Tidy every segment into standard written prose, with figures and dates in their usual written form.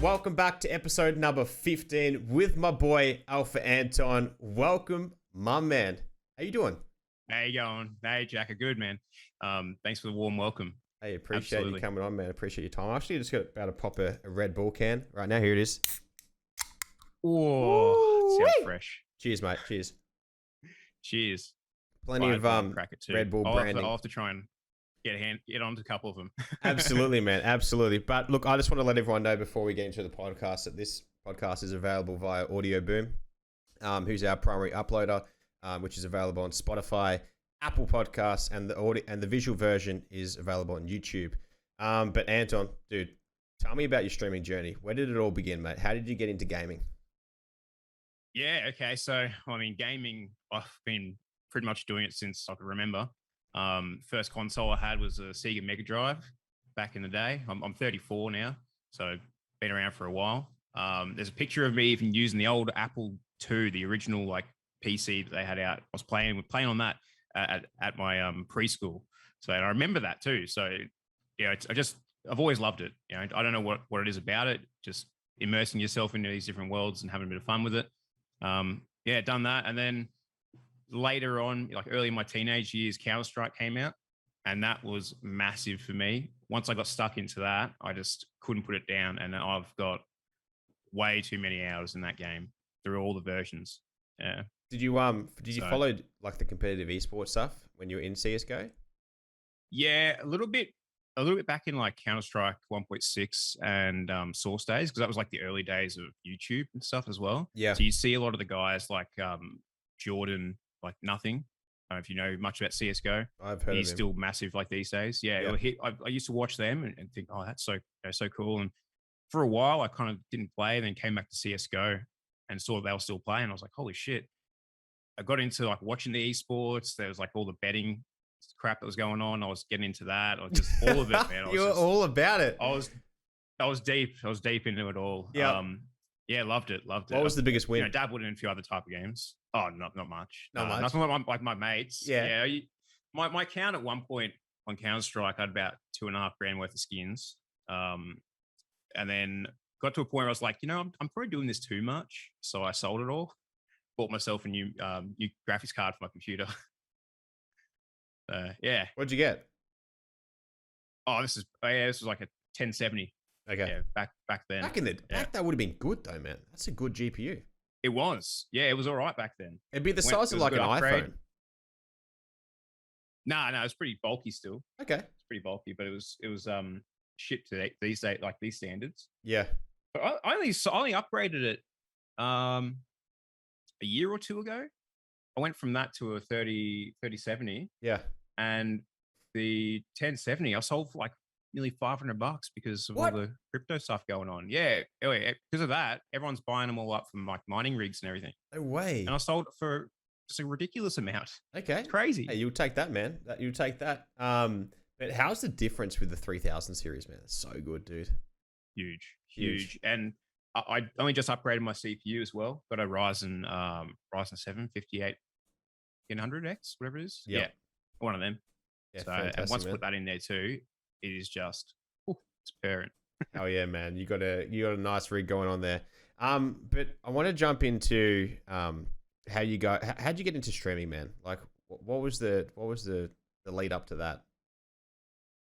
welcome back to episode number 15 with my boy AlphaAnton. Welcome, my man. How you doing? How you going? Hey, Jack, good, man. Thanks for the warm welcome. Hey, appreciate Absolutely. you coming on, man. Appreciate your time. I actually just got about to pop a Red Bull can right now. Here it is. Oh, sounds Woo-wee. fresh. Cheers, mate. Cheers. Cheers. Plenty of crack it too. Red Bull branding. I'll have to try and get onto a couple of them. Absolutely, man. Absolutely. But look, I just want to let everyone know before we get into the podcast that this podcast is available via Audio Boom, who's our primary uploader, which is available on Spotify, Apple Podcasts, and the audio and the visual version is available on YouTube. But Anton, dude, tell me about your streaming journey. Where did it all begin, mate? How did you get into gaming? Yeah, okay. So, I mean, gaming, I've been pretty much doing it since I can remember. First console I had was a Sega Mega Drive back in the day. I'm 34 now, so been around for a while. There's a picture of me even using the old Apple II, the original like PC that they had out. I was playing on that at my preschool. So and I remember that too. So yeah, I've always loved it. You know, I don't know what it is about it. Just immersing yourself into these different worlds and having a bit of fun with it. Yeah, done that, and then later on, like early in my teenage years, Counter-Strike came out, and that was massive for me. Once I got stuck into that, I just couldn't put it down, and I've got way too many hours in that game through all the versions. Yeah. Did you follow like the competitive esports stuff when you were in CS:GO? Yeah, a little bit back in like Counter-Strike 1.6 and Source days, because that was like the early days of YouTube and stuff as well. Yeah. So you see a lot of the guys like Jordan, like nothing. I don't know if you know much about CS:GO. I've heard He's of him. still massive like these days. Yeah. I used to watch them and think, oh, that's so cool. And for a while, I kind of didn't play, then came back to CS:GO and saw they were still playing. I was like, holy shit. I got into like watching the esports. There was like all the betting crap that was going on. I was getting into that. I was just all of it, man. You were all about it. I was deep into it all. Yeah. Yeah, loved it. What was the biggest win? You know, dabbled in a few other type of games. Oh, not much. Not much. Nothing like my mates. Yeah. My count at one point on Counter-Strike, I had about $2.5 grand worth of skins. And then got to a point where I was like, you know, I'm probably doing this too much. So I sold it all. Bought myself a new graphics card for my computer. Yeah. What'd you get? Oh, this was like a 1070. Okay. Yeah, back then. Back that would have been good though, man. That's a good GPU. It was. Yeah, it was all right back then. It'd be the size of like an iPhone. No, it was pretty bulky still. Okay. It's pretty bulky, but it was shit to these days, like these standards. Yeah. But I only upgraded it a year or two ago. I went from that to a 3070. Yeah. And the 1070 I sold for like nearly $500 because of all the crypto stuff going on. Yeah. Anyway, because of that, everyone's buying them all up from like mining rigs and everything. No way. And I sold it for just a ridiculous amount. Okay. It's crazy. Hey, you'll take that, man. You'll take that. But how's the difference with the 3000 series, man? It's so good, dude. Huge. And I only just upgraded my CPU as well. Got a Ryzen 7 5800X, whatever it is. Yep. Yeah. One of them. Yeah, so, and once I put that in there too, it is just it's parent. Oh yeah, man. You got a nice rig going on there. But I want to jump into how'd you get into streaming, man? Like what was the lead up to that?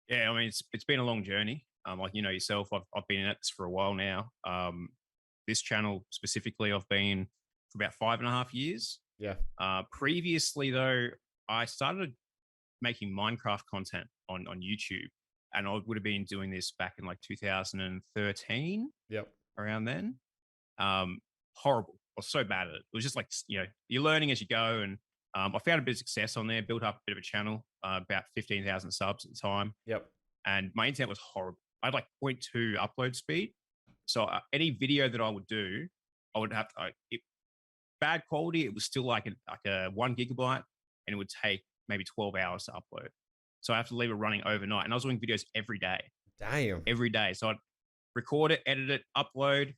Yeah, I mean it's been a long journey. Like you know yourself, I've been at this for a while now. This channel specifically, I've been for about 5.5 years. Yeah. Previously though, I started making Minecraft content on YouTube, and I would have been doing this back in like 2013. Yep. Around then. Horrible. I was so bad at it. It was just like, you know, you're learning as you go. And I found a bit of success on there, built up a bit of a channel, about 15,000 subs at the time. Yep. And my internet was horrible. I had like 0.2 upload speed. So any video that I would do, I would have bad quality. It was still like a 1 gigabyte, and it would take maybe 12 hours to upload. So I have to leave it running overnight. And I was doing videos every day. Damn. Every day. So I'd record it, edit it, upload,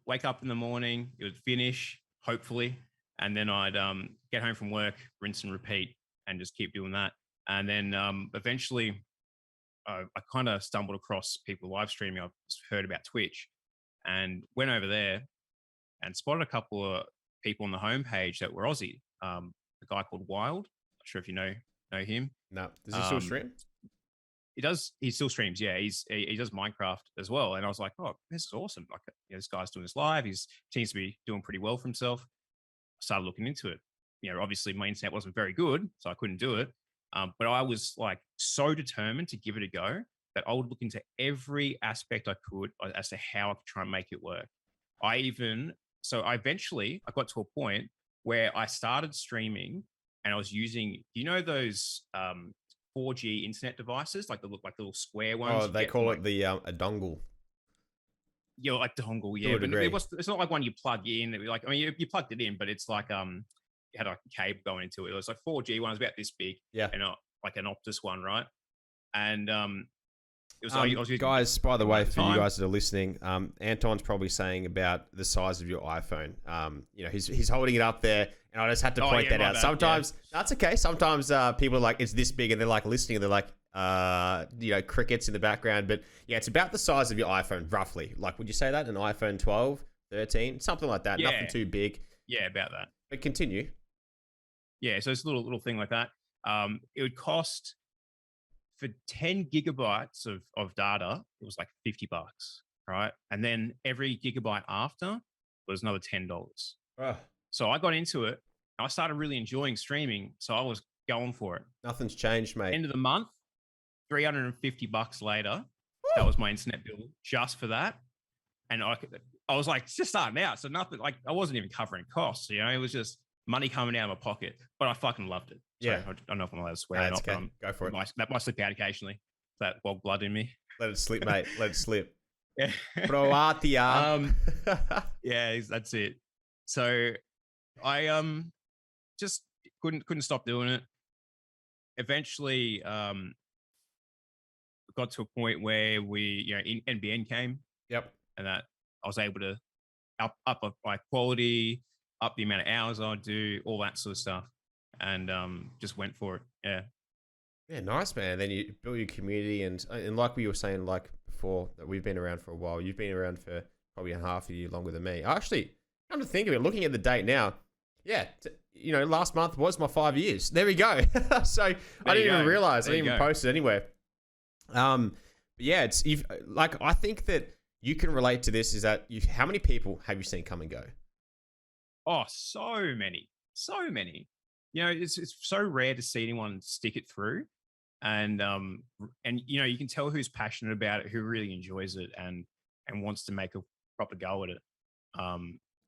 wake up in the morning, it would finish, hopefully. And then I'd get home from work, rinse and repeat, and just keep doing that. And then eventually I kind of stumbled across people live streaming. I just heard about Twitch. and went over there and spotted a couple of people on the homepage that were Aussie. A guy called Wild. Not sure if you know him. No, does he still stream? He does. He still streams. Yeah, he does Minecraft as well. And I was like, oh, this is awesome. Like, this guy's doing this live. He seems to be doing pretty well for himself. I started looking into it. Obviously my internet wasn't very good, so I couldn't do it. But I was like so determined to give it a go that I would look into every aspect I could as to how I could try and make it work. Eventually I got to a point where I started streaming and I was using, those 4G internet devices, like the little square ones. Oh, they call it the a dongle. Yeah, like dongle. Yeah, but it's not like one you plug in. You plugged it in, but it's like you had like a cable going into it. It was like 4G one. It was about this big. Yeah, and like an Optus one, right? And it was guys. By the way, for you guys that are listening, Anton's probably saying about the size of your iPhone. He's holding it up there, and I just had to point that out. Sometimes that's okay. Sometimes people are like, it's this big, and they're like listening, and they're like, crickets in the background. But yeah, it's about the size of your iPhone, roughly. Like, would you say that an iPhone 12, 13, something like that? Yeah. Nothing too big. Yeah, about that. But continue. Yeah, so it's a little thing like that. It would cost, for 10 gigabytes of data, it was like $50, right? And then every gigabyte after was another $10. Oh. So I got into it. I started really enjoying streaming, so I was going for it. Nothing's changed, mate. End of the month, $350 later, woo! That was my internet bill just for that. And I was like, it's just starting out, so nothing, like I wasn't even covering costs. It was just money coming out of my pocket, but I fucking loved it. Yeah. So I don't know if I'm allowed to swear or not. Okay. Go for it. That might slip out occasionally. That bog blood in me. Let it slip, mate. Let it slip. Yeah. Proatia. Yeah, that's it. So I just couldn't stop doing it. Eventually got to a point where NBN came. Yep. And that I was able to up my quality, up the amount of hours I do, all that sort of stuff. And just went for it. Yeah. Yeah, nice, man. Then you build your community, and like we were saying, like before, that we've been around for a while. You've been around for probably a half a year longer than me. Actually, come to think of it, looking at the date now, yeah, last month was my 5 years. There we go. So I didn't even realize. I didn't even post it anywhere. But yeah, I think that you can relate to this. Is that how many people have you seen come and go? Oh, so many. It's so rare to see anyone stick it through, and you can tell who's passionate about it, who really enjoys it, and wants to make a proper go at it.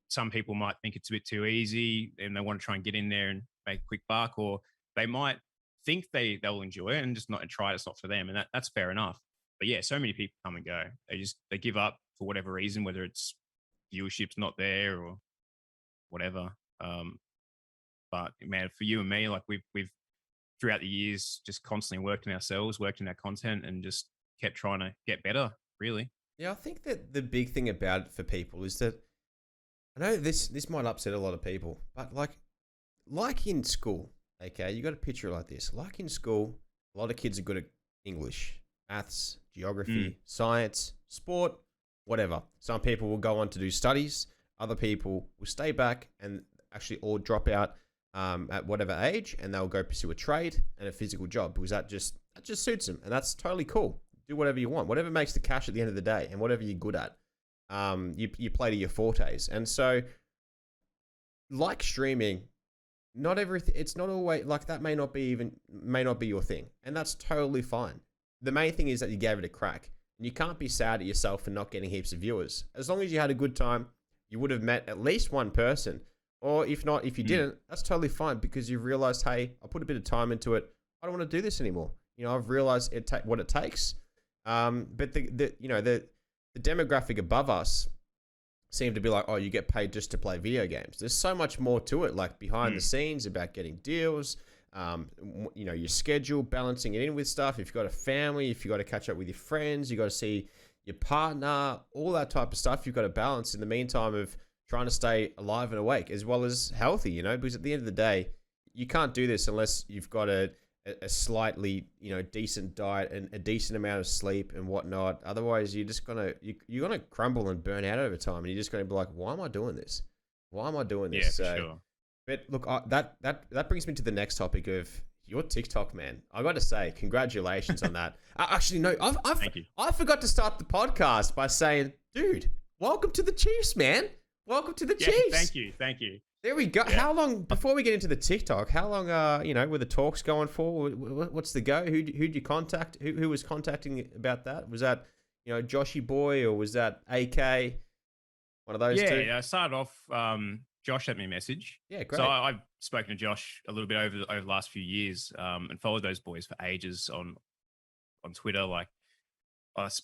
Some people might think it's a bit too easy, and they want to try and get in there and make a quick buck, or they might think they'll enjoy it and just not try it. It's not for them, and that's fair enough. But yeah, so many people come and go. They give up for whatever reason, whether it's viewership's not there or whatever. But man, for you and me, like we've throughout the years just constantly worked on ourselves, worked on our content, and just kept trying to get better, really. Yeah, I think that the big thing about it for people is that, I know this might upset a lot of people, but like in school, okay, you got to picture it like this. Like in school, a lot of kids are good at English, maths, geography, science, sport, whatever. Some people will go on to do studies. Other people will stay back and actually all drop out at whatever age, and they'll go pursue a trade and a physical job because that just suits them, and that's totally cool. Do whatever you want, whatever makes the cash at the end of the day, and whatever you're good at. You play to your fortes, and so like streaming, not everything. It's not always like that. May not be your thing, and that's totally fine. The main thing is that you gave it a crack, and you can't be sad at yourself for not getting heaps of viewers. As long as you had a good time, you would have met at least one person. Or if not, if you didn't, that's totally fine, because you've realized, hey, I put a bit of time into it. I don't want to do this anymore. I've realized what it takes. But the demographic above us seem to be like, oh, you get paid just to play video games. There's so much more to it, like behind the scenes, about getting deals, your schedule, balancing it in with stuff. If you've got a family, if you've got to catch up with your friends, you've got to see your partner, all that type of stuff you've got to balance in the meantime of trying to stay alive and awake, as well as healthy, because at the end of the day, you can't do this unless you've got a a slightly, decent diet and a decent amount of sleep and whatnot. Otherwise, you're just you're gonna crumble and burn out over time, and you're just gonna be like, why am I doing this? Why am I doing this? Yeah, for sure. But look, that brings me to the next topic of your TikTok, man. I got to say, congratulations on that. Actually, no, Thank you. I forgot to start the podcast by saying, dude, welcome to the Chiefs, man. Welcome to the Chiefs. Thank you. There we go. Yeah. How long, before we get into the TikTok, how long, were the talks going for? What's the go? Who'd you contact? Who was contacting about that? Was that, Joshy Boy, or was that AK? One of those two? Yeah, I started off, Josh sent me a message. Yeah, great. So I've spoken to Josh a little bit over the last few years, and followed those boys for ages on Twitter. Like,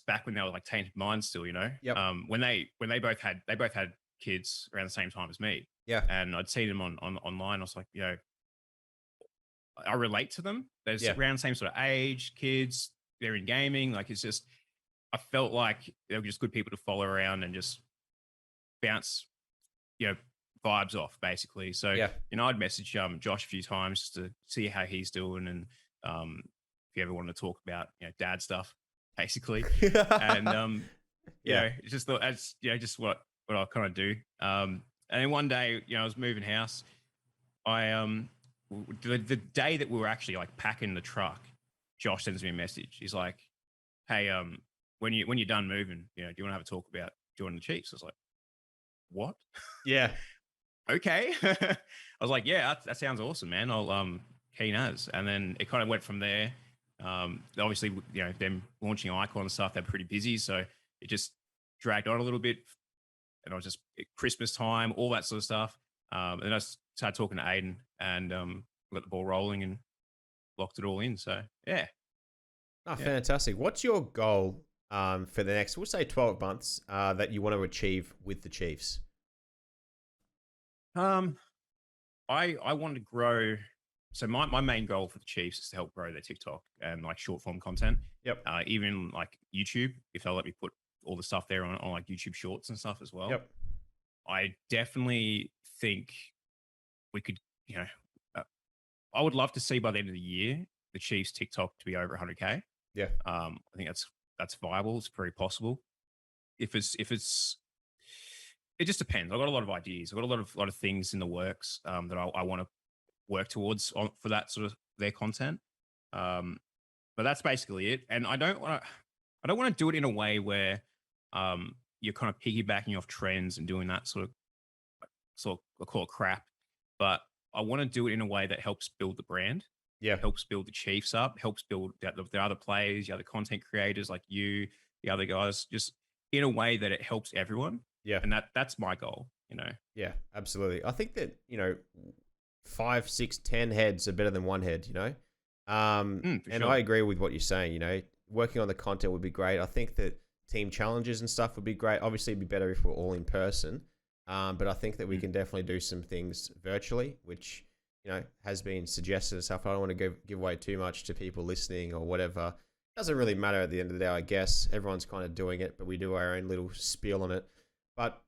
back when they were like tainted minds still, Yep. When they both had kids around the same time as me. Yeah. And I'd seen them on online. I was like, I relate to them. They're around the same sort of age, kids, they're in gaming. Like, it's just, I felt like they were just good people to follow around and just bounce, vibes off, basically. So, Yeah. I'd message Josh a few times just to see how he's doing, and if you ever wanted to talk about, dad stuff, basically. And it's just just what I kind of do. And then one day, I was moving house. I the day that we were actually like packing the truck, Josh sends me a message. He's like, "Hey, when you're done moving, do you want to have a talk about joining the Chiefs?" I was like, "What?" Yeah. Okay. I was like, "Yeah, that sounds awesome, man. I'll keen as." And then it kind of went from there. Obviously, them launching Icon and stuff, they're pretty busy, so it just dragged on a little bit. And I was just at Christmas time, all that sort of stuff. And then I started talking to Aiden, and got the ball rolling and locked it all in. So, yeah. Oh, fantastic. What's your goal for the next, we'll say 12 months, that you want to achieve with the Chiefs? I want to grow. So my main goal for the Chiefs is to help grow their TikTok and like short form content. Yep. Even like YouTube, if they'll let me put all the stuff there on like YouTube Shorts and stuff as well. Yep. I definitely think we could, I would love to see by the end of the year the Chiefs TikTok to be over 100K. Yeah. I think that's viable. It's very possible. If it's, it just depends. I've got a lot of ideas. I've got a lot of things in the works that I want to work towards for that sort of their content. But that's basically it. And I don't want to do it in a way where you're kind of piggybacking off trends and doing that sort of I call it crap. But I want to do it in a way that helps build the brand. Yeah. Helps build the Chiefs up, helps build the other players, the other content creators like you, the other guys, just in a way that it helps everyone. Yeah. And that's my goal, Yeah, absolutely. I think that, 5, 6, 10 heads are better than one head, and sure. I agree with what you're saying, working on the content would be great. I think that team challenges and stuff would be great. Obviously it'd be better if we're all in person. But I think that we can definitely do some things virtually, which, has been suggested and stuff. I don't want to give away too much to people listening or whatever. Doesn't really matter at the end of the day, I guess. Everyone's kind of doing it, but we do our own little spiel on it. But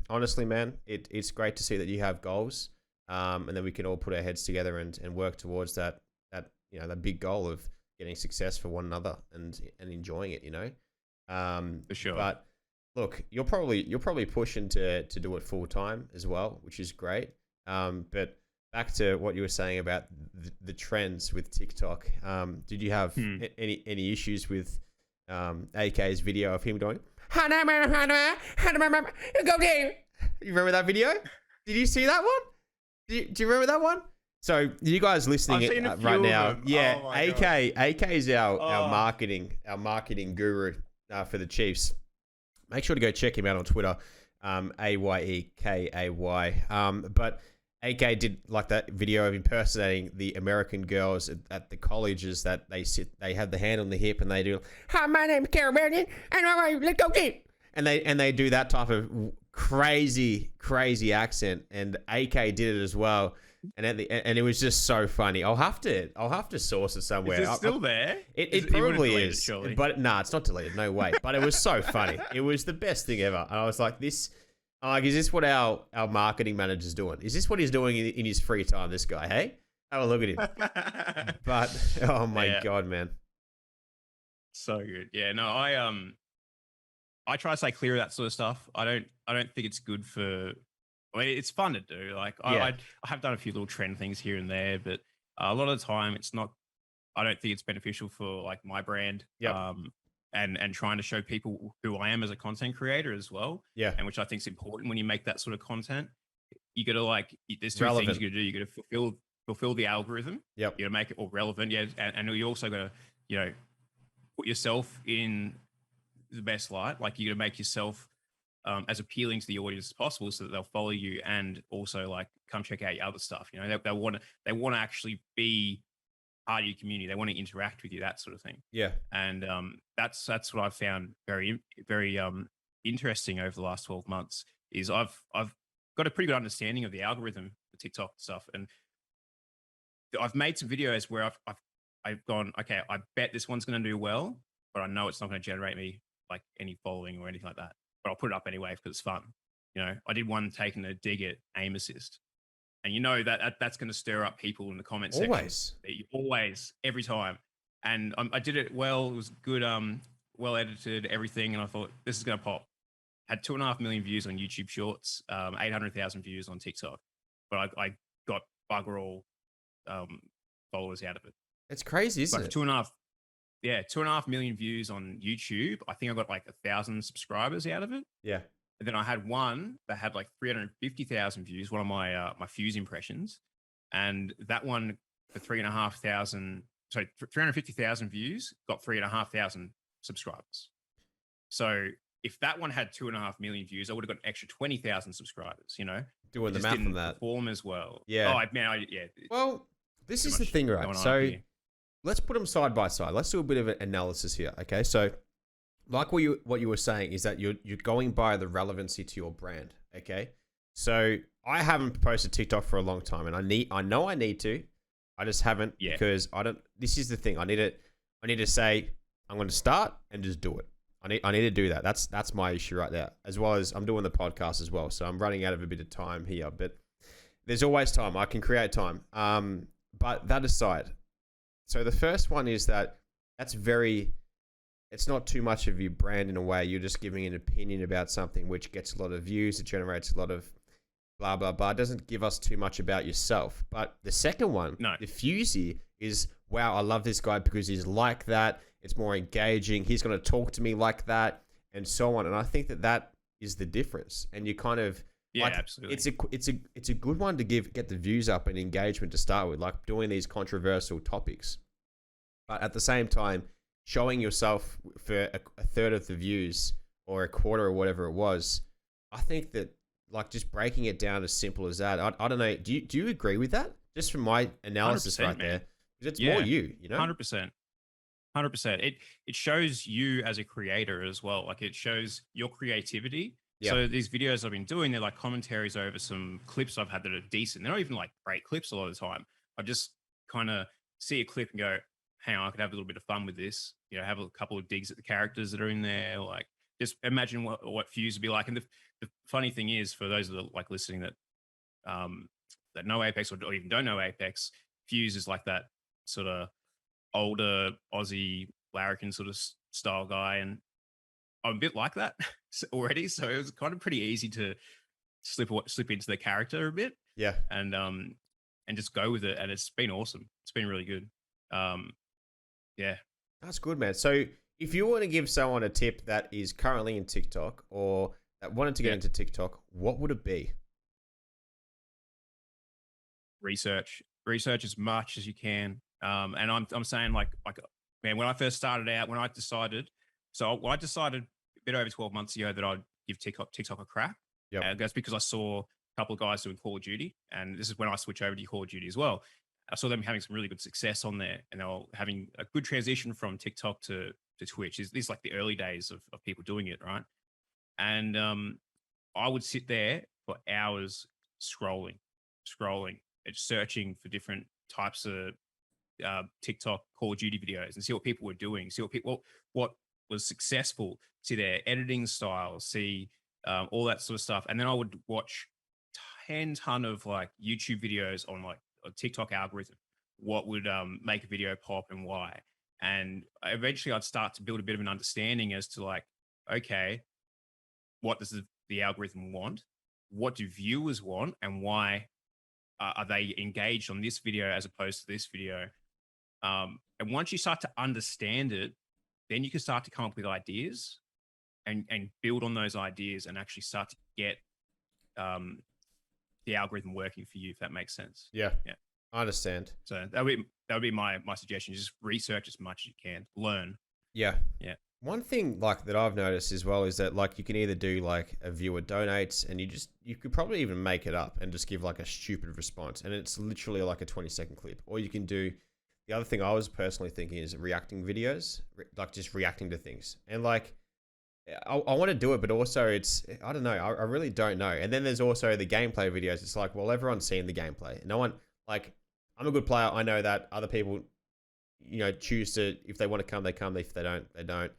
honestly, man, it's great to see that you have goals, and then we can all put our heads together and work towards that that big goal of getting success for one another and enjoying it. For sure. But look, you're probably pushing to do it full time as well, which is great. But back to what you were saying about the trends with TikTok. Did you have any issues with AK's video of him going, go game? You remember that video? Did you see that one? Do you remember that one? So you guys listening right now, yeah, AK is our marketing guru for the Chiefs. Make sure to go check him out on Twitter, AYEKAY. But AK did like that video of impersonating the American girls at the colleges that they have the hand on the hip and they do, "Hi, my name is Carol Merriman, and let's go get." And they do that type of crazy accent, and AK did it as well. And it was just so funny. I'll have to source it somewhere. Is it still there? It probably is, surely. But nah, it's not deleted. No way. But it was so funny. It was the best thing ever. And I was like, is this what our marketing manager's doing? Is this what he's doing in his free time? This guy, hey? Have a look at him. But oh my Yeah, god, man. so good. Yeah, no, I try to stay clear of that sort of stuff. I don't think it's good for. I mean, it's fun to do. Like Yeah. I have done a few little trend things here and there, but a lot of the time it's not. I don't think it's beneficial for like my brand. Yep. And trying to show people who I am as a content creator as well, Yeah. and which I think is important when you make that sort of content. You got to like. There's two things Relevant. you got to do. You got to fulfill the algorithm. Yep. You got to make it all relevant. Yeah, and you also got to you know put yourself in the best light. Like you got to make yourself as appealing to the audience as possible, so that they'll follow you and also like come check out your other stuff. You know, they want to actually be part of your community. They want to interact with you, that sort of thing. Yeah. And that's what I've found very interesting over the last 12 months. Is I've got a pretty good understanding of the algorithm for TikTok stuff, and I've made some videos where I've gone, okay, I bet this one's going to do well, but I know it's not going to generate me like any following or anything like that. But I'll put it up anyway because it's fun. You know, I did one taking a dig at aim assist, and you know that's going to stir up people in the comment section. Always, every time. And I did it well. It was good, well edited, everything. And I thought this is going to pop. Had 2.5 million views on YouTube Shorts, 800,000 views on TikTok, but I got bugger all followers out of it. It's crazy, isn't Like it? 2.5 million views on YouTube. I think I got like 1,000 subscribers out of it. Yeah. And then I had one that had like 350,000 views, one of my my Fuse impressions, and that one for 3,500. So 350,000 views got 3,500 subscribers. So if that one had 2.5 million views, I would have got an extra 20,000 subscribers. You know, Doing the math on that. Perform as well. Yeah. Oh man, yeah. Well, this is the thing, right? So let's put them side by side. Let's do a bit of an analysis here. Okay, so like what you were saying is that you're going by the relevancy to your brand. Okay, so I haven't posted TikTok for a long time, and I know I need to. I just haven't because I don't. This is the thing. I need to say I'm going to start and just do it. I need to do that. That's my issue right there. As well as I'm doing the podcast as well, so I'm running out of a bit of time here. But there's always time. I can create time. But that aside, so the first one is that's very. It's not too much of your brand in a way. You're just giving an opinion about something which gets a lot of views. It generates a lot of blah, blah, blah. It doesn't give us too much about yourself. But the second one, the Fusey, is, wow, I love this guy because he's like that. It's more engaging. He's going to talk to me like that and so on. And I think that is the difference. And you kind of... absolutely. It's a good one to get the views up and engagement to start with, like doing these controversial topics. But at the same time, showing yourself for a third of the views or a quarter or whatever it was, I think that like just breaking it down as simple as that. I don't know. Do you agree with that? Just from my analysis right there, because it's more you know. 100%. It shows you as a creator as well. Like it shows your creativity. Yep. So these videos I've been doing, they're like commentaries over some clips I've had that are decent. They're not even like great clips a lot of the time. I just kind of see a clip and go, hang on, I could have a little bit of fun with this. You know, have a couple of digs at the characters that are in there. Like just imagine what Fuse would be like. And the funny thing is, for those that are like listening that know Apex or even don't know Apex, Fuse is like that sort of older Aussie larrikin sort of style guy, and I'm a bit like that already. So it was kind of pretty easy to slip into the character a bit, and just go with it. And it's been awesome. It's been really good. That's good, man. So if you want to give someone a tip that is currently in TikTok or that wanted to get into TikTok, what would it be? Research as much as you can. And I'm saying like, man, when I first started out, I decided a bit over 12 months ago that I'd give TikTok a crack. That's because I saw a couple of guys doing Call of Duty, and this is when I switched over to Call of Duty as well. I saw them having some really good success on there, and they were having a good transition from TikTok to Twitch. These is like the early days of people doing it, right? And I would sit there for hours scrolling, and searching for different types of TikTok Call of Duty videos and see what people were doing, see what was successful, see their editing styles, see all that sort of stuff. And then I would watch 10 ton of like YouTube videos on like a TikTok algorithm, what would make a video pop and why. And eventually I'd start to build a bit of an understanding as to like, okay, what does the algorithm want? What do viewers want? And why are they engaged on this video as opposed to this video? And once you start to understand it, then you can start to come up with ideas and build on those ideas and actually start to get the algorithm working for you, if that makes sense. Yeah. Yeah. I understand. So that would be my suggestion. Just research as much as you can, learn. Yeah. Yeah. One thing like that I've noticed as well is that like you can either do like a viewer donates and you could probably even make it up and just give like a stupid response and it's literally like a 20-second clip. Or you can do the other thing I was personally thinking is reacting videos, like just reacting to things. And like I want to do it, but also it's, I don't know, I really don't know. And then there's also the gameplay videos. It's like, well, everyone's seen the gameplay. No one, like, I'm a good player. I know that. Other people, you know, choose to, if they want to come, they come. If they don't, they don't.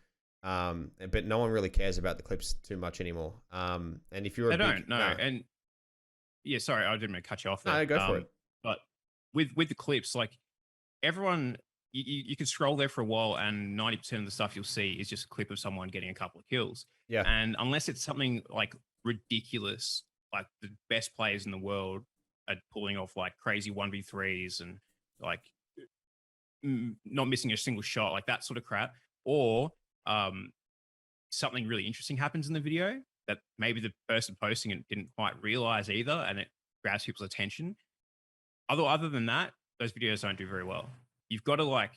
But no one really cares about the clips too much anymore. And if you're and yeah, sorry, I didn't mean to cut you off there. No, go for it. But with the clips, like everyone, you can scroll there for a while, and 90% of the stuff you'll see is just a clip of someone getting a couple of kills. Yeah. And unless it's something like ridiculous, like the best players in the world are pulling off like crazy 1v3s and like not missing a single shot, like that sort of crap, or something really interesting happens in the video that maybe the person posting it didn't quite realize either, and it grabs people's attention. Other than that, those videos don't do very well. You've got to like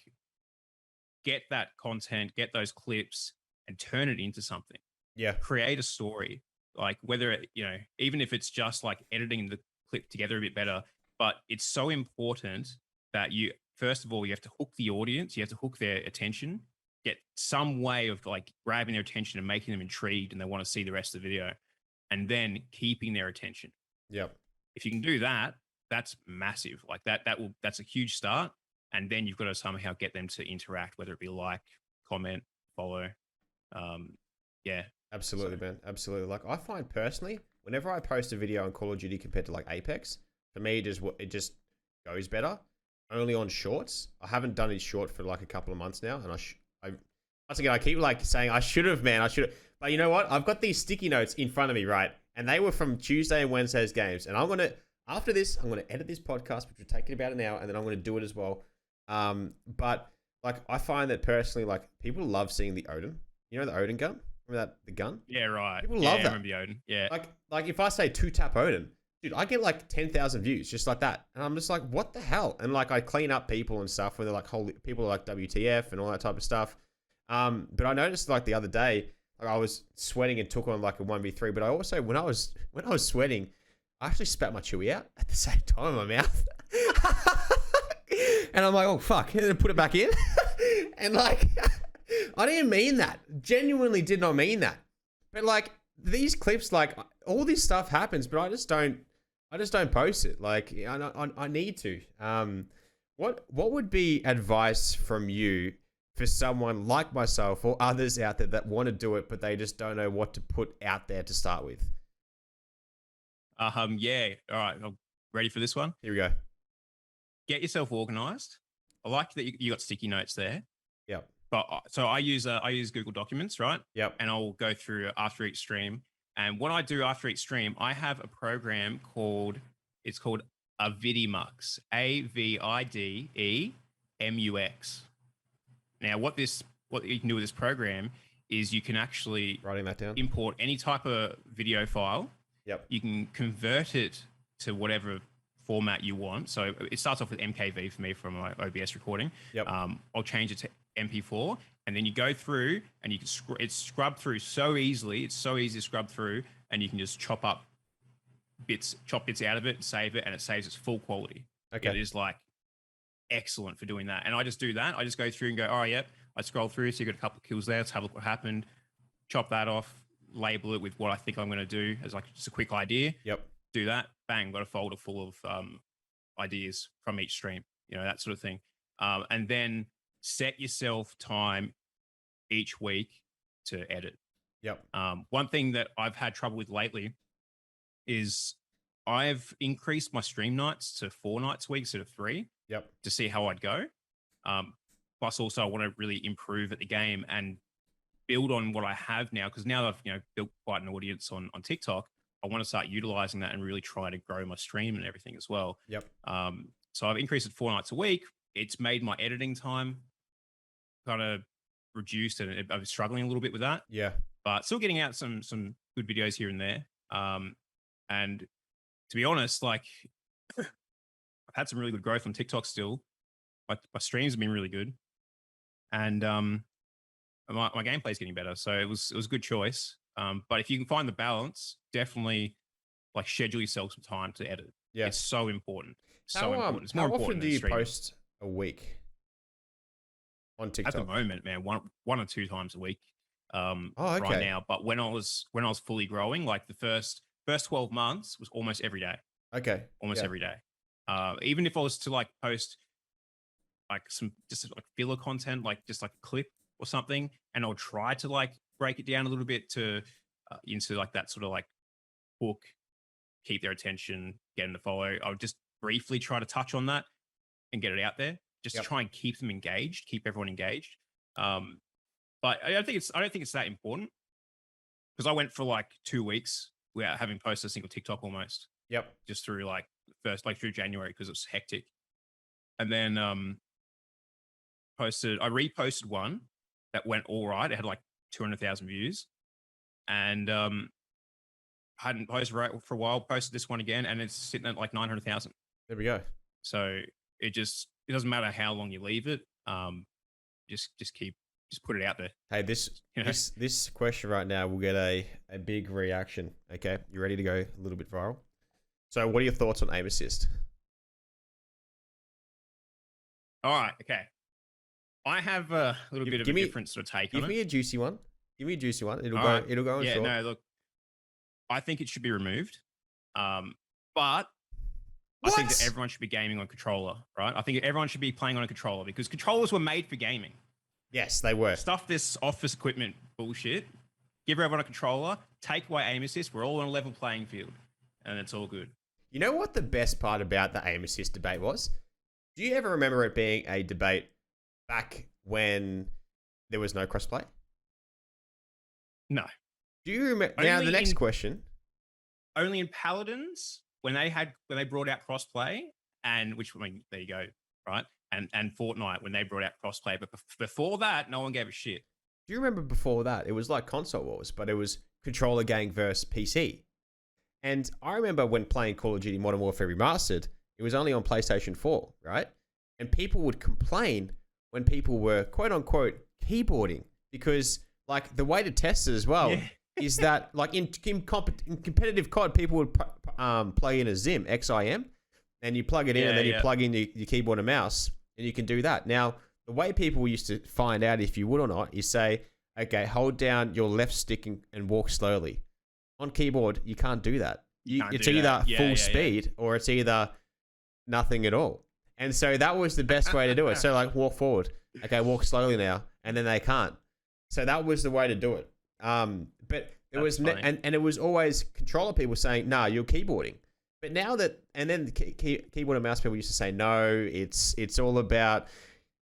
get that content, get those clips, and turn it into something. Yeah. Create a story, like whether it, you know, even if it's just like editing the clip together a bit better. But it's so important that you, first of all, you have to hook the audience, you have to hook their attention, get some way of like grabbing their attention and making them intrigued and they want to see the rest of the video, and then keeping their attention. Yep. If you can do that, that's massive. Like that's a huge start. And then you've got to somehow get them to interact, whether it be like, comment, follow. Yeah. Absolutely, man. Absolutely. Like I find personally, whenever I post a video on Call of Duty compared to like Apex, for me, it just goes better. Only on shorts. I haven't done it short for like a couple of months now. And once again, I keep like saying I should have, man. I should have. But you know what? I've got these sticky notes in front of me, right? And they were from Tuesday and Wednesday's games. And after this, I'm going to edit this podcast, which will take it about an hour. And then I'm going to do it as well. But like, I find that personally, like people love seeing the Odin, you know, the Odin gun, remember the gun? Yeah. Right. People love that. I remember the Odin. Yeah. Like if I say 2-tap Odin, dude, I get like 10,000 views just like that. And I'm just like, what the hell? And like, I clean up people and stuff where they're like, holy, people are like WTF and all that type of stuff. But I noticed like the other day, like I was sweating and took on like a 1v3, but I also, when I was sweating, I actually spat my chewy out at the same time in my mouth. And I'm like, oh, fuck. And then put it back in. And like, I didn't mean that. Genuinely did not mean that. But like these clips, like all this stuff happens, but I just don't post it. Like I need to. What would be advice from you for someone like myself or others out there that want to do it, but they just don't know what to put out there to start with? Yeah. All right. I'm ready for this one. Here we go. Get yourself organized. I like that you got sticky notes there. Yep. But so I use Google Documents, right? Yep. And I'll go through after each stream. And when I do after each stream, I have a program called Avidemux, AVIDEMUX. Now, what you can do with this program is you can actually writing that down, import any type of video file. Yep. You can convert it to whatever format you want. So it starts off with MKV for me from my OBS recording. Yep. I'll change it to MP4, and then you go through and you can it's scrubbed through so easily. It's so easy to scrub through, and you can just chop bits out of it and save it, and it saves its full quality. Okay. It is like excellent for doing that. And I just do that. I just go through and go, oh, yep. I scroll through. So you got a couple of kills there. Let's have a look what happened. Chop that off, label it with what I think I'm going to do as like just a quick idea. Yep. Do that. Bang. Got a folder full of ideas from each stream, you know, that sort of thing. And then set yourself time each week to edit. Yep. One thing that I've had trouble with lately is I've increased my stream nights to 4 nights a week instead of 3 Yep. to see how I'd go. Plus, also, I want to really improve at the game and build on what I have now, because now that I've built quite an audience on TikTok, I want to start utilizing that and really try to grow my stream and everything as well. Yep. So I've increased it 4 nights a week. It's made my editing time kind of reduced, and I was struggling a little bit with that. Yeah. But still getting out some good videos here and there. And to be honest, like I've had some really good growth on TikTok still. My streams have been really good, and my gameplay is getting better. So it was a good choice. But if you can find the balance, definitely like schedule yourself some time to edit. Yeah. It's so important. How, Important. It's more how often important do than you streaming. post a week on TikTok? At the moment, man, one or 2 times a week. Okay. Right now. But when I was fully growing, like the first 12 months was almost every day. Okay. Almost every day. Even if I was to like post like some just like filler content, like just like a clip or something, and I'll try to like break it down a little bit to into like that sort of like hook, keep their attention, get them to follow. I would just briefly try to touch on that and get it out there, just to try and keep them engaged, keep everyone engaged. But I don't think it's that important, because I went for like 2 weeks without having posted a single TikTok almost. Yep. Just through like through January, because it was hectic. And then I reposted one that went all right. It had like 200,000 views, and hadn't posted for a while. Posted this one again, and it's sitting at like 900,000. There we go. So it doesn't matter how long you leave it. Just put it out there. Hey, this question right now will get a big reaction. Okay, you ready to go a little bit viral? So, what are your thoughts on aim assist? All right, okay. I have a little bit of a different sort of take on it. Give me a juicy one. Give me a juicy one. It'll go on short. No, look, I think it should be removed. But I think that everyone should be gaming on controller, right? I think everyone should be playing on a controller, because controllers were made for gaming. Yes, they were. Stuff this office equipment bullshit. Give everyone a controller. Take away aim assist. We're all on a level playing field, and it's all good. You know what the best part about the aim assist debate was? Do you ever remember it being a debate back when there was no crossplay? No. Do you remember? Now the next question. Only in Paladins, when they brought out crossplay, and which, I mean, there you go, right? And Fortnite, when they brought out crossplay, but before that, no one gave a shit. Do you remember before that? It was like console wars, but it was controller gang versus PC. And I remember when playing Call of Duty Modern Warfare Remastered, it was only on PlayStation 4, right? And people would complain when people were quote unquote keyboarding, because like the way to test it as well is that like in competitive COD, people would plug in a Zim, XIM, and you plug it in and then you plug in your keyboard and mouse, and you can do that. Now, the way people used to find out if you would or not is say, okay, hold down your left stick and walk slowly. On keyboard, you can't do that. It's either full speed or it's either nothing at all. And so that was the best way to do it. So like walk forward. Okay, walk slowly now. And then they can't. So that was the way to do it. But it was, and it was always controller people saying, nah, you're keyboarding. But now that, and then the keyboard and mouse people used to say, no, it's all about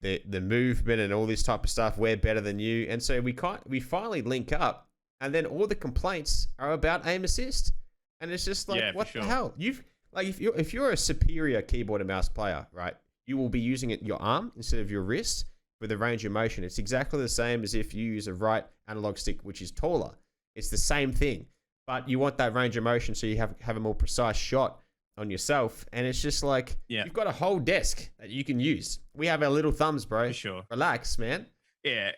the movement and all this type of stuff. We're better than you. And so we finally link up, and then all the complaints are about aim assist. And it's just like, what the hell? If you're a superior keyboard and mouse player, right, you will be using your arm instead of your wrist for the range of motion. It's exactly the same as if you use a right analog stick, which is taller. It's the same thing, but you want that range of motion so you have a more precise shot on yourself. And it's just like, you've got a whole desk that you can use. We have our little thumbs, bro. For sure. Relax, man. Yeah,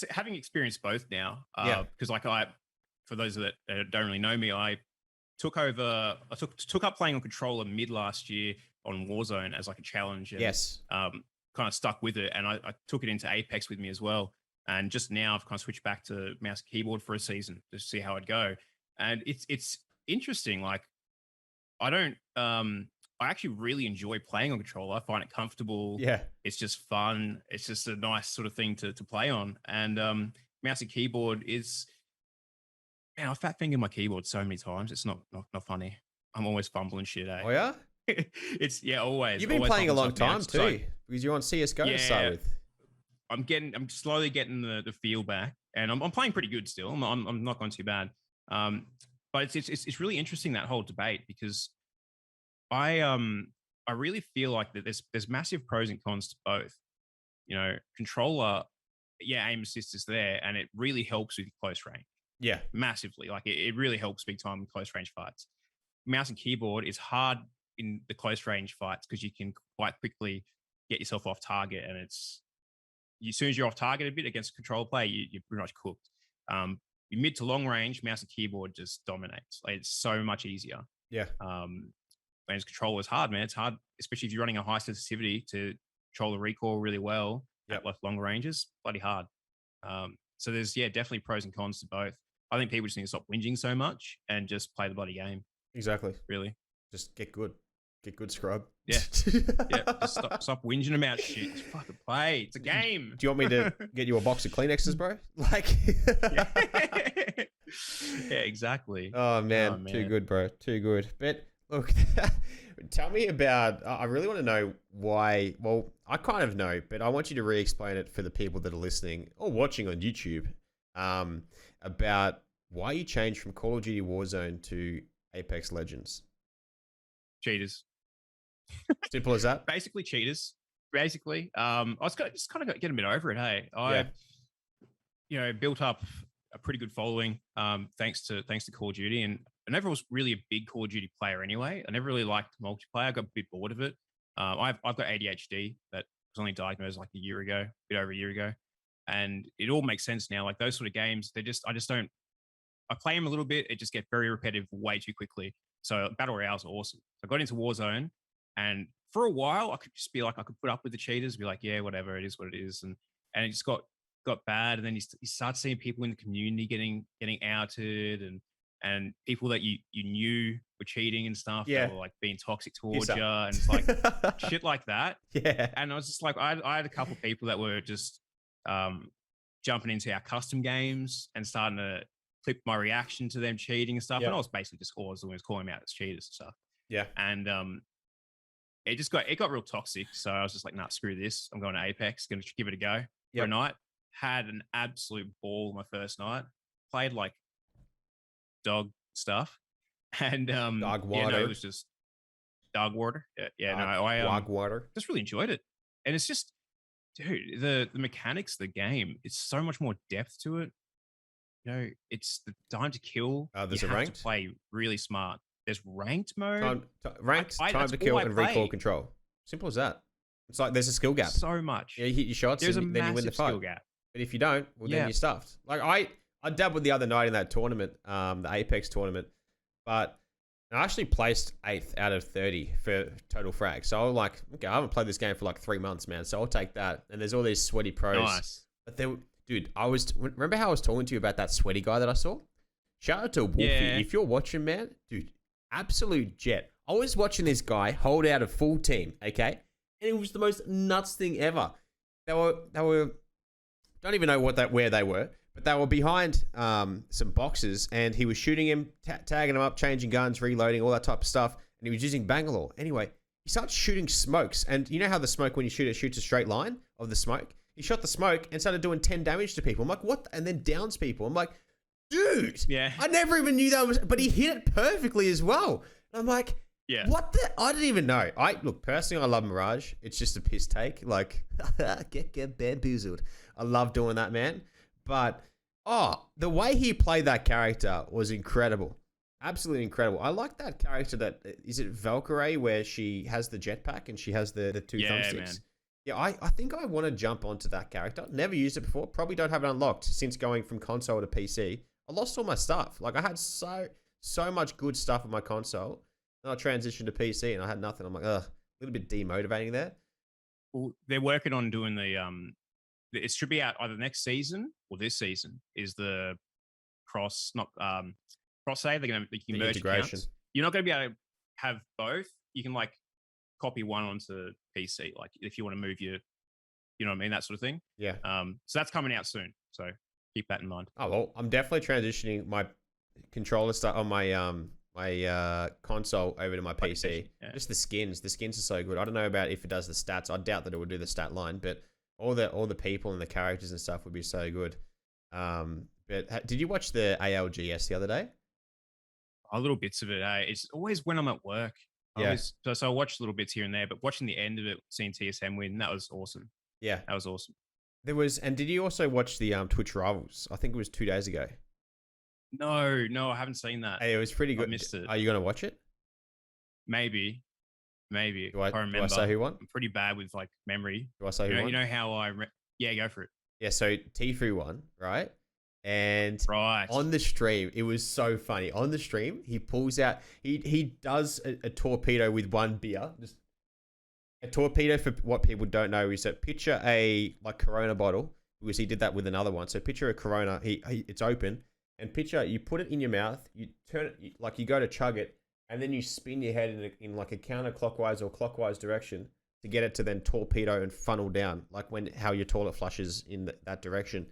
having experienced both now, because for those that don't really know me, I took up playing on controller mid last year on Warzone as like a challenge. And, kind of stuck with it, and I took it into Apex with me as well. And just now I've kind of switched back to mouse keyboard for a season to see how I'd go. And it's interesting. Like I actually really enjoy playing on controller. I find it comfortable. Yeah. It's just fun. It's just a nice sort of thing to play on. And mouse and keyboard is, man, I fat fingered my keyboard so many times. It's not funny. I'm always fumbling shit, eh? Oh yeah, It's always. you've been Always playing a fumbling long stuff now. time It's like, too, because you're on CS:GO to start yeah, with. I'm slowly getting the feel back, and I'm playing pretty good still. I'm not going too bad. Um, but it's really interesting, that whole debate, because I I really feel like that there's massive pros and cons to both. Controller, yeah, aim assist is there, and it really helps with close range Yeah, massively. Like it really helps big time in close range fights. Mouse and keyboard is hard in the close range fights because you can quite quickly get yourself off target, and as soon as you're off target a bit against a control player, you're pretty much cooked. Your mid to long range, mouse and keyboard just dominates. Like, it's so much easier. yeah, Whereas control is hard, man. It's hard, especially if you're running a high sensitivity to control the recoil really well Yep. at like longer ranges. Bloody hard. So there's definitely pros and cons to both. I think people just need to stop whinging so much and just play the bloody game. exactly. Really. Just get good. Get good, scrub. Yeah. Just stop whinging about shit. Just fucking play. It's a game. Do you want me to get you a box of Kleenexes, bro? Like, yeah, exactly. Oh man, too good, bro. Too good. But look, tell me about. I really want to know why. Well, I kind of know, but I want you to re-explain it for the people that are listening or watching on YouTube. About why you changed from Call of Duty Warzone to Apex Legends. Cheaters. Simple as that. Basically cheaters. Basically, I was just kind of getting a bit over it. Hey, built up a pretty good following, thanks to Call of Duty, and I never was really a big Call of Duty player anyway. I never really liked multiplayer. I got a bit bored of it. I've got ADHD that was only diagnosed like a bit over a year ago, and it all makes sense now. Like those sort of games, I just don't. I play them a little bit. It just gets very repetitive way too quickly. So battle royales are awesome. So I got into Warzone, and for a while I could just be like, I could put up with the cheaters, be like, yeah, whatever, it is what it is, and it just got bad. And then you start seeing people in the community getting outed, and people that you knew were cheating and stuff. Yeah. That were like being toxic towards you, and it's like shit like that. Yeah. And I was just like, I had a couple of people that were just jumping into our custom games and starting to clip my reaction to them cheating and stuff. Yep. And I was basically just always calling them out as cheaters and stuff. Yeah. And it got real toxic. So I was just like, nah, screw this. I'm going to Apex, going to give it a go for a night. Had an absolute ball my first night. Played like dog stuff. And dog water. it was just dog water. I dog water. Just really enjoyed it. And it's just, dude, the mechanics of the game, it's so much more depth to it. It's the time to kill. There's you a have ranked? to play really smart. There's ranked mode. Time to kill, and recoil control. Simple as that. It's like there's a skill gap. So much. Yeah, you hit your shots, There's and then you win the fight. skill gap. But if you don't, well, then you're stuffed. Like I dabbled the other night in that tournament, the Apex tournament, but I actually placed 8th out of 30 for total frag. So I'm like, okay, I haven't played this game for like 3 months, man. So I'll take that. And there's all these sweaty pros. Nice. But dude, remember how I was talking to you about that sweaty guy that I saw? Shout out to Wolfie. Yeah. If you're watching, man, dude, absolute jet. I was watching this guy hold out a full team, okay? And it was the most nuts thing ever. They were don't even know where they were, but they were behind some boxes, and he was shooting him, tagging him up, changing guns, reloading, all that type of stuff, and he was using Bangalore. Anyway, he started shooting smokes, and you know how the smoke, when you shoot it, shoots a straight line of the smoke? He shot the smoke and started doing 10 damage to people. I'm like, what? And then downs people. I'm like, dude, yeah, I never even knew that was, but he hit it perfectly as well. And I'm like, yeah, what the? I didn't even know. Look, personally, I love Mirage. It's just a piss take. Like, get bamboozled. I love doing that, man. But, the way he played that character was incredible. Absolutely incredible. I like that character is it Valkyrie, where she has the jetpack and she has the two thumbsticks? Man. Yeah, I think I want to jump onto that character. Never used it before. Probably don't have it unlocked since going from console to PC. I lost all my stuff. Like, I had so much good stuff on my console. And I transitioned to PC and I had nothing. I'm like, ugh, a little bit demotivating there. Well, they're working on doing it should be out either next season or this season, is the cross save. They're going to merge integration. Accounts. You're not going to be able to have both. You can like copy one onto PC, like if you want to move you know what I mean, that sort of thing. Yeah. So that's coming out soon. So keep that in mind. Oh well, I'm definitely transitioning my controller stuff on my my console over to my PC. Yeah. Just the skins. The skins are so good. I don't know about if it does the stats. I doubt that it would do the stat line, but all the people and the characters and stuff would be so good. Did you watch the ALGS the other day? Little bits of it. It's always when I'm at work. Yeah. So I watch little bits here and there, but watching the end of it, seeing TSM win, that was awesome. Yeah, that was awesome. and did you also watch the Twitch Rivals? I think it was 2 days ago. No, I haven't seen that. Hey, it was pretty good. I missed it. Are you going to watch it? Maybe. Do I remember? Do I say who won? I'm pretty bad with like memory. Do I say who won? You know how yeah, go for it. Yeah, so Tfue won, right? And on the stream, it was so funny. On the stream, he pulls out, he does a torpedo with one beer. Just a torpedo, for what people don't know, is that picture a like Corona bottle, because he did that with another one. So picture a Corona, it's open, and picture, you put it in your mouth, you turn it, like you go to chug it, and then you spin your head in like a counterclockwise or clockwise direction to get it to then torpedo and funnel down, like how your toilet flushes in that direction.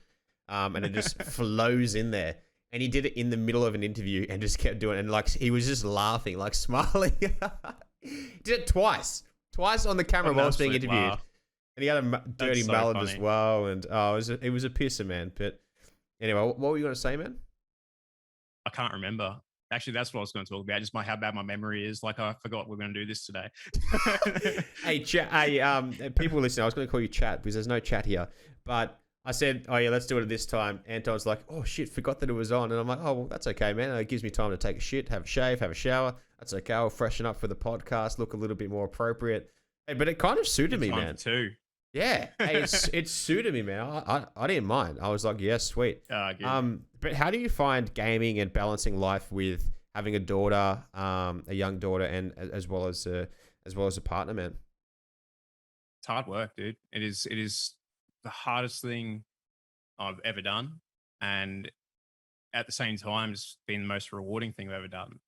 And it just flows in there. And he did it in the middle of an interview and just kept doing it. And like, he was just laughing, like smiling. He did it twice on the camera while I was being interviewed. Laugh. And he had a dirty mallet as well. And it was a pisser, man. But anyway, what were you going to say, man? I can't remember. Actually, that's what I was going to talk about. Just how bad my memory is. Like, I forgot we're going to do this today. Hey, people listening, I was going to call you Chat because there's no chat here. But I said, oh yeah, let's do it at this time. Anton's like, oh shit, forgot that it was on. And I'm like, oh, well, that's okay, man. It gives me time to take a shit, have a shave, have a shower. That's okay. I'll freshen up for the podcast, look a little bit more appropriate. Hey, but it kind of suited me, man. Too. Yeah. Hey, it suited me, man. I didn't mind. I was like, yes, sweet. But how do you find gaming and balancing life with having a daughter, a young daughter, and as well as a partner, man? It's hard work, dude. It is the hardest thing I've ever done, and at the same time, it's been the most rewarding thing I've ever done.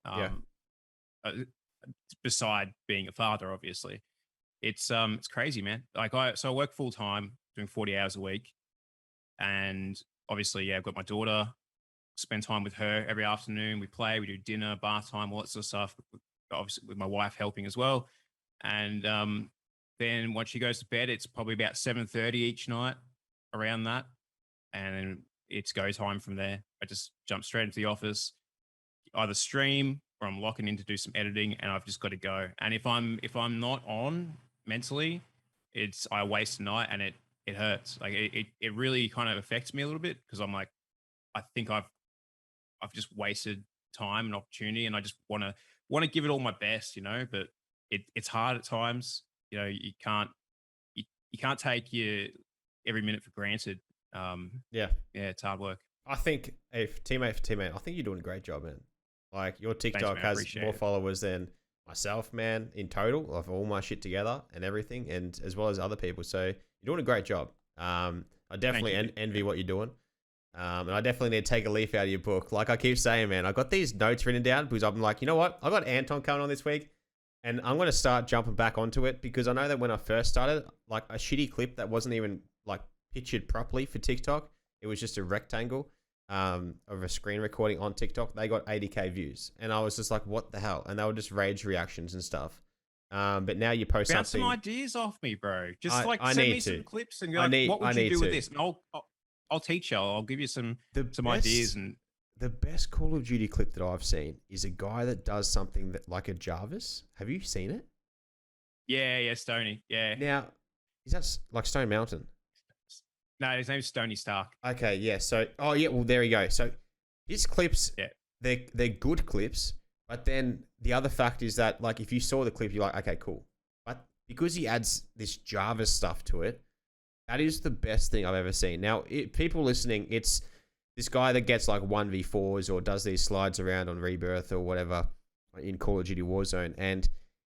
Beside being a father, obviously, it's crazy, man. Like I work full time, doing 40 hours a week, and obviously, yeah, I've got my daughter. Spend time with her every afternoon. We play, we do dinner, bath time, all that sort of stuff. Obviously, with my wife helping as well, and then once she goes to bed, it's probably about 7:30 each night, around that. And then it's go time from there. I just jump straight into the office, either stream or I'm locking in to do some editing, and I've just got to go. And if I'm not on mentally, I waste a night, and it hurts. Like it really kind of affects me a little bit, because I'm like, I think I've just wasted time and opportunity, and I just want to give it all my best, but it's hard at times. You can't take your every minute for granted. Yeah, it's hard work. I think if teammate for teammate, I think you're doing a great job, man. Like your TikTok has more followers than myself, man, in total, of all my shit together and everything, and as well as other people. So you're doing a great job. I definitely envy what you're doing. And I definitely need to take a leaf out of your book. Like I keep saying, man, I got these notes written down because I'm like, you know what? I got Anton coming on this week. And I'm going to start jumping back onto it, because I know that when I first started, like a shitty clip that wasn't even like pictured properly for TikTok, it was just a rectangle of a screen recording on TikTok. They got 80k views, and I was just like, what the hell? And they were just rage reactions and stuff. But now you post Bounce something. some ideas off me, bro. Just send me some clips and go, what would you do with this? And I'll teach you. I'll give you some ideas. And the best Call of Duty clip that I've seen is a guy that does something that like a Jarvis. Have you seen it? Yeah, Stony. Yeah. Now, is that like Stone Mountain? No, his name's Stony Stark. Okay, yeah. So, well, there you go. So his clips, they're good clips, but then the other fact is that, like, if you saw the clip, you're like, okay, cool. But because he adds this Jarvis stuff to it, that is the best thing I've ever seen. Now, people listening, it's this guy that gets like 1v4s or does these slides around on Rebirth or whatever in Call of Duty Warzone, and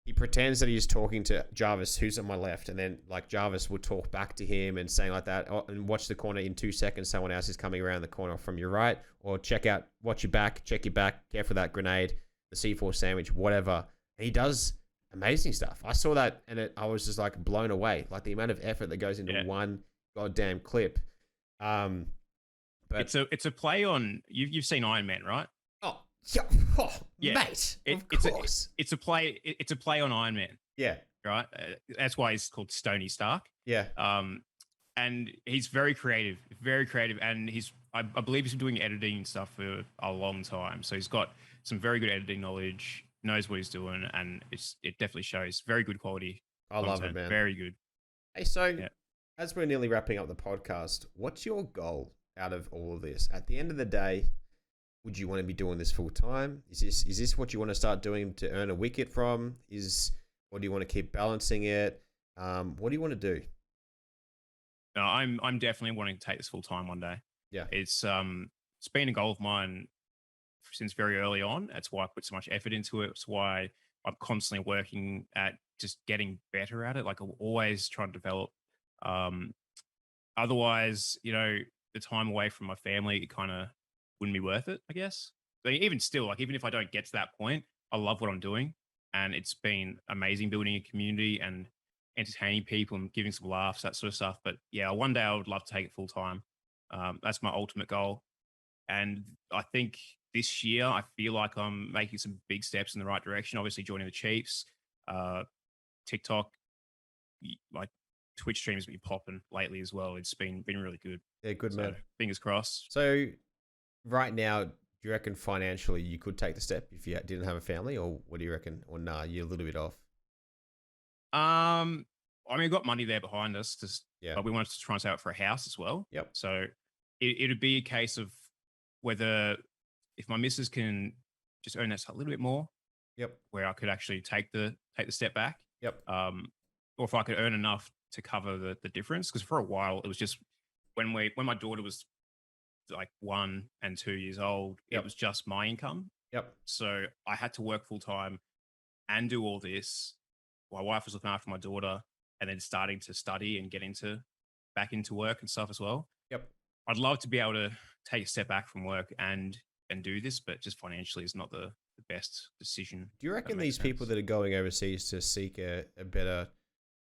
he pretends that he's talking to Jarvis, who's on my left, and then like Jarvis will talk back to him and saying like that, and watch the corner, in 2 seconds someone else is coming around the corner from your right, or watch your back, check your back, careful that grenade, the C4 sandwich, whatever. And he does amazing stuff. I saw that and I was just like blown away, like the amount of effort that goes into one goddamn clip. But it's a play on, you've seen Iron Man, right? Oh, Yeah, oh, Yeah, mate, of it's course. it's a play. It's a play on Iron Man, Yeah, right? That's why he's called Stony Stark. yeah. Um, and he's very creative, and I believe he's been doing editing and stuff for a long time. So he's got some very good editing knowledge, knows what he's doing, and it definitely shows. Very good quality I love it, content, man. very good. Hey, so Yeah. as we're nearly wrapping up the podcast, what's your goal out of all of this? At the end of the day, would you want to be doing this full time? Is this what you want to start doing to earn a wicket from? Or do you want to keep balancing it? What do you want to do? No, I'm definitely wanting to take this full time one day. Yeah, It's been a goal of mine since very early on. That's why I put so much effort into it. It's why I'm constantly working at just getting better at it. Like I'm always trying to develop. Um, Otherwise, the time away from my family, it kind of wouldn't be worth it, I guess. But even still, like even if I don't get to that point, I love what I'm doing, and it's been amazing building a community and entertaining people and giving some laughs, that sort of stuff. But yeah, one day I would love to take it full time. That's my ultimate goal, and I think this year I feel like I'm making some big steps in the right direction. Obviously, joining the Chiefs, uh, TikTok, like Twitch streams been popping lately as well. It's been really good. yeah, good So man. fingers crossed. So right now, do you reckon financially you could take the step if you didn't have a family, or what do you reckon? Or nah, you're a little bit off. I mean, we've got money there behind us, just Yeah. but we wanted to try and save up for a house as well. Yep. So it'd be a case of whether if my missus can just earn that a little bit more, Yep. where I could actually take the step back, Yep. or if I could earn enough to cover the difference. Because for a while it was just when my daughter was like 1 and 2 years old, Yep. it was just my income. Yep. So I had to work full time and do all this. My wife was looking after my daughter and then starting to study and get back into work and stuff as well. Yep. I'd love to be able to take a step back from work and do this, but just financially is not the best decision. Do you That reckon makes these people sense. that are going overseas to seek a better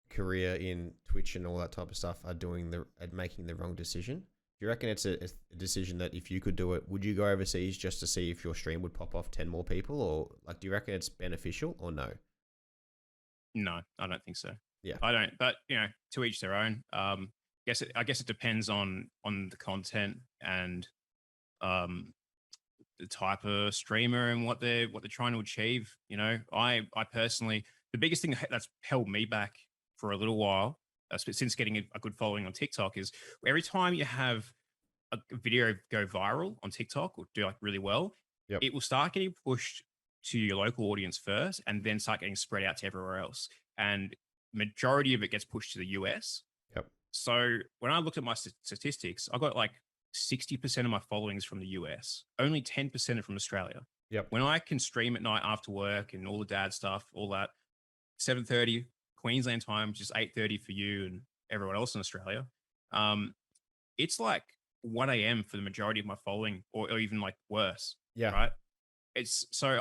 career in Twitch and all that type of stuff are making the wrong decision? Do you reckon it's a decision that if you could do it, would you go overseas just to see if your stream would pop off 10 more people? Or like, do you reckon it's beneficial or no? No, I don't think so. Yeah. I don't. But to each their own. I guess it depends on the content and the type of streamer and what they're trying to achieve. I personally, the biggest thing that's held me back for a little while, since getting a good following on TikTok, is every time you have a video go viral on TikTok or do like really well, Yep. it will start getting pushed to your local audience first and then start getting spread out to everywhere else. And majority of it gets pushed to the US. Yep. So when I looked at my statistics, I got like 60% of my followings from the US, only 10% are from Australia. Yep. When I can stream at night after work and all the dad stuff, all that, 7:30 Queensland time, which is 8:30 for you and everyone else in Australia, it's like 1 a.m. for the majority of my following, or even like worse. Yeah. Right. It's so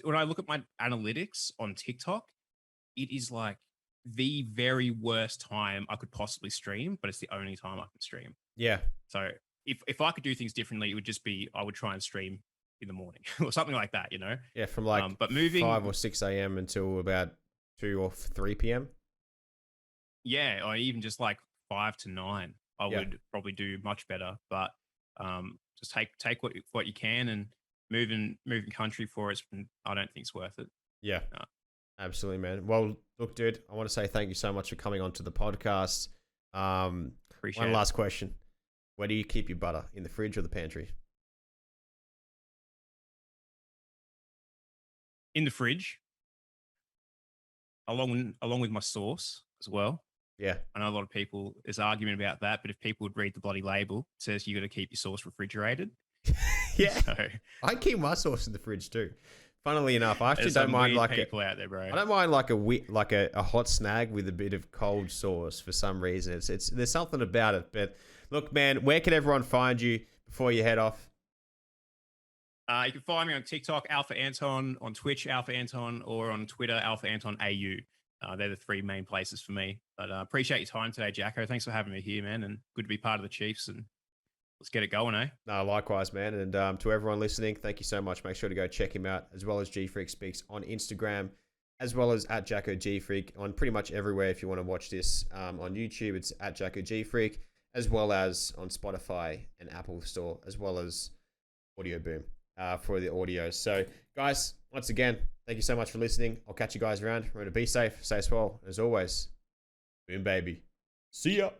when I look at my analytics on TikTok, it is like the very worst time I could possibly stream, but it's the only time I can stream. Yeah. So if I could do things differently, it would just be I would try and stream in the morning or something like that, Yeah. From like but moving 5 or 6 a.m. until about 2 or 3 p.m. Yeah, or even just like 5 to 9, I Yeah. would probably do much better. But just take what you can and moving country for it. I don't think it's worth it. Yeah. No. Absolutely, man. Well, look, dude, I want to say thank you so much for coming onto the podcast. Appreciate One it. last question. Where do you keep your butter? In the fridge or the pantry? In the fridge, along with my sauce as well. Yeah. I know a lot of people, there's argument about that, but if people would read the bloody label, it says you got to keep your sauce refrigerated. Yeah. So, I keep my sauce in the fridge too. Funnily enough, I actually there's don't some mind weird like people out there, bro. I don't mind like a hot snag with a bit of cold sauce for some reason. It's there's something about it. But look, man, where can everyone find you before you head off? You can find me on TikTok, AlphaAnton, on Twitch, AlphaAnton, or on Twitter, AlphaAnton AU. They're the 3 main places for me. But appreciate your time today, Jacko. Thanks for having me here, man, and good to be part of the Chiefs and let's get it going, eh? No, likewise, man. And to everyone listening, thank you so much. Make sure to go check him out, as well as GFreak Speaks on Instagram, as well as at Jacko GFreak on pretty much everywhere. If you want to watch this on YouTube, it's at Jacko GFreak, as well as on Spotify and Apple Store, as well as Audio Boom for the audio. So, guys, once again, thank you so much for listening. I'll catch you guys around. Remember to be safe, stay well. As always, boom, baby. See ya.